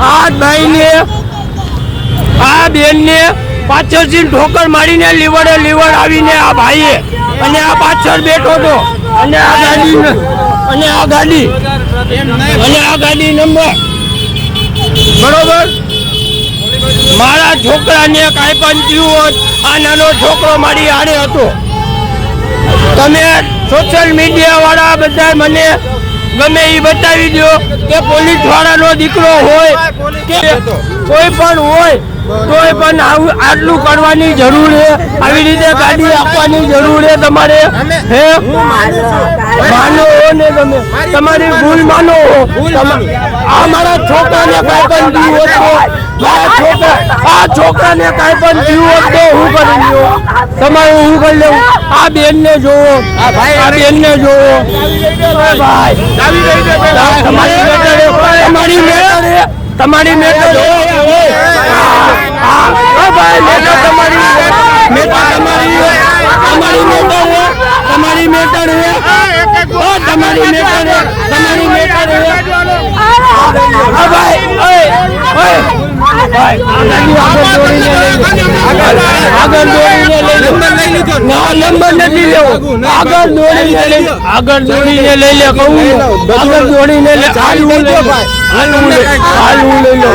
આ ભાઈ ને આ બેન ને પાછળથી ઠોકર મારીને લીવડ આવીને આ ભાઈએ અને આ પાછળ બેઠો હતો અને આ ગાડી નંબર બરોબર મારા છોકરાને કાંઈ પણ થયું હોત આ નાનો છોકરો મારી આડે હતો તમે સોશિયલ મીડિયા વાળા બધા મને ગમે એ બતાવી દો કે પોલીસ વાળાનો દીકરો હોય કે કોઈ પણ હોય તોય પણ આટલું કરવાની જરૂર છે આવી રીતે ગાડી આપવાની જરૂર છે તમારે હે માનો હો ને તમે તમારી ભૂલ માનો હો આ મારા છોકરાને કાંઈ પણ થયું હોત તો આ છોકરાને કાંઈ પણ થયું હોત તો હું કરી લઉં તમારે હું કરી લઉં આ બેનને જોવો આ બેનને જોવો ભાઈ તમારી મેટર નંબર નથી લેવો આગળ દોડીને લઈ લે કહું આગળ દોડીને હાલ હું લઈ લો